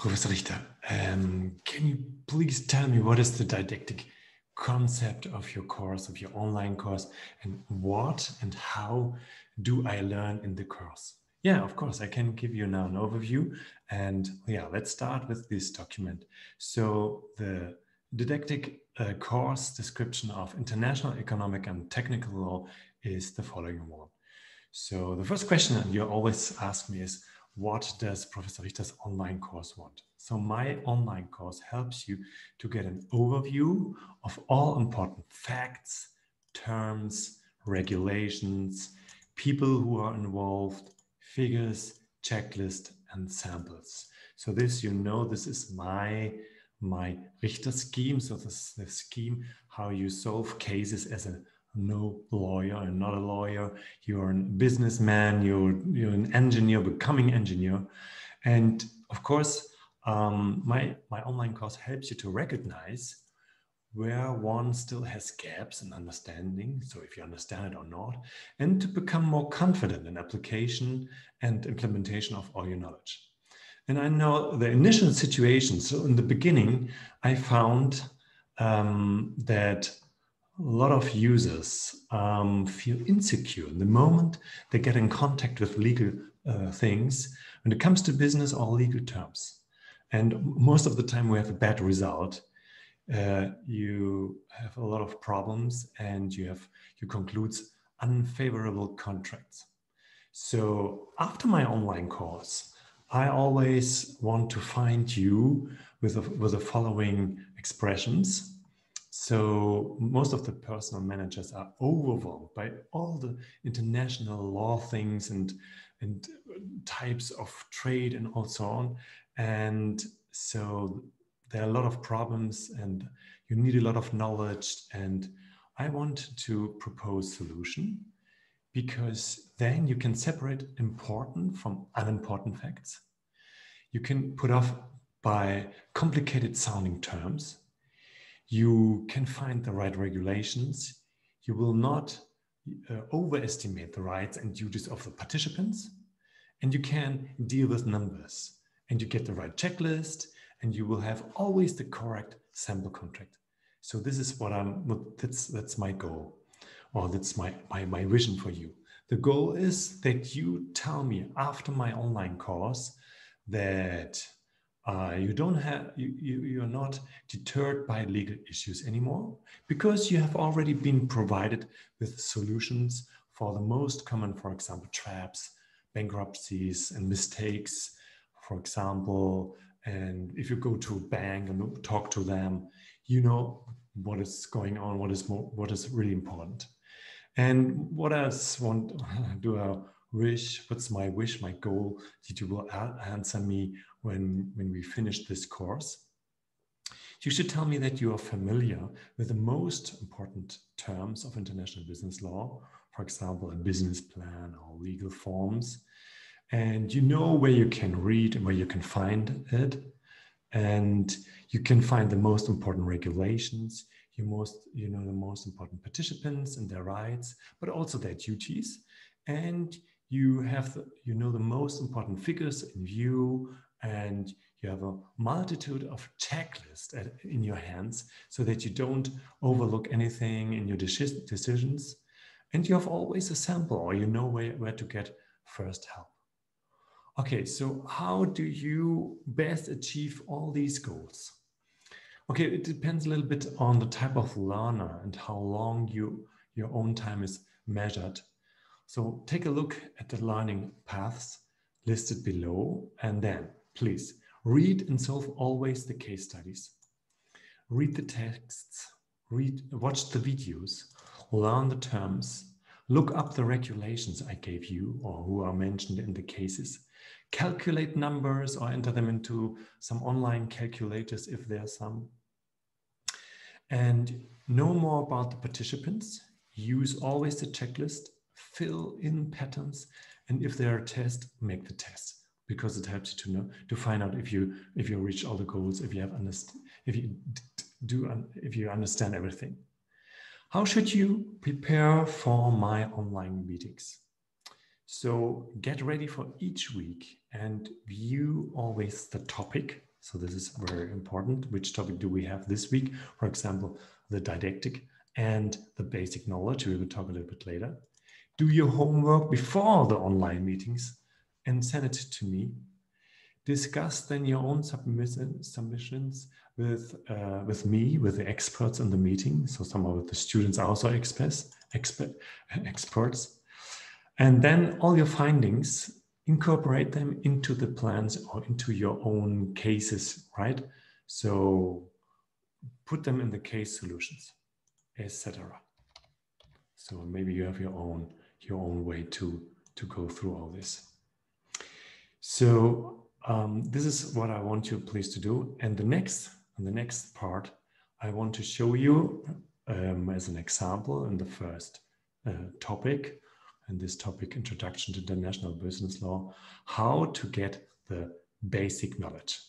Professor Richter, can you please tell me what is the didactic concept of your course, of your online course, and what and how do I learn in the course? Yeah, of course, I can give you now an overview. And yeah, let's start with this document. So the didactic course description of international economic and technical law is the following one. So the first question you always ask me is, what does Professor Richter's online course want? So my online course helps you to get an overview of all important facts, terms, regulations, people who are involved, figures, checklist, and samples. So this, this is my Richter scheme. So this is the scheme how you solve cases as a no lawyer and not a lawyer. You're a businessman, you're an engineer, becoming engineer. And of course, my online course helps you to recognize where one still has gaps in understanding, so if you understand it or not, and to become more confident in application and implementation of all your knowledge. And I know the initial situation, so in the beginning, I found that a lot of users feel insecure in the moment they get in contact with legal things when it comes to business or legal terms. And most of the time we have a bad result. You have a lot of problems and you conclude unfavorable contracts. So after my online course, I always want to find you with the following expressions. So most of the personal managers are overwhelmed by all the international law things and types of trade and all so on. And so there are a lot of problems and you need a lot of knowledge. And I want to propose a solution, because then you can separate important from unimportant facts. You can put off by complicated sounding terms. You can find the right regulations. You will not overestimate the rights and duties of the participants. And you can deal with numbers. And you get the right checklist. And you will have always the correct sample contract. So this is that's my goal. Or that's my vision for you. The goal is that you tell me after my online course that you're not deterred by legal issues anymore, because you have already been provided with solutions for the most common, for example, traps, bankruptcies, and mistakes, for example. And if you go to a bank and talk to them, you know what is going on, what is really important. And what else do I wish? What's my wish, my goal that you will answer me when we finish this course? You should tell me that you are familiar with the most important terms of international business law, for example, a business plan or legal forms. And you know where you can read and where you can find it. And you can find the most important regulations. You know the most important participants and their rights, but also their duties. And you have the most important figures in view, and you have a multitude of checklists in your hands so that you don't overlook anything in your decisions. And you have always a sample, or you know where to get first help. Okay, so how do you best achieve all these goals? Okay, it depends a little bit on the type of learner and how long your own time is measured. So take a look at the learning paths listed below, and then please read and solve always the case studies. Read the texts, watch the videos, learn the terms, look up the regulations I gave you or who are mentioned in the cases, calculate numbers or enter them into some online calculators if there are some. And know more about the participants. Use always the checklist, fill in patterns, and if there are tests, make the test, because it helps you to find out if you reach all the goals, if you understand everything. How should you prepare for my online meetings? So get ready for each week and view always the topic. So this is very important. Which topic do we have this week? For example, the didactic and the basic knowledge. We will talk a little bit later. Do your homework before the online meetings and send it to me. Discuss then your own submissions with me, with the experts in the meeting. So some of the students are also experts. And then all your findings, incorporate them into the plans or into your own cases, right? So put them in the case solutions, etc. So maybe you have your own way to go through all this. So this is what I want you please to do. And the next part, I want to show you as an example in the first topic, and this topic, Introduction to International Business Law, how to get the basic knowledge.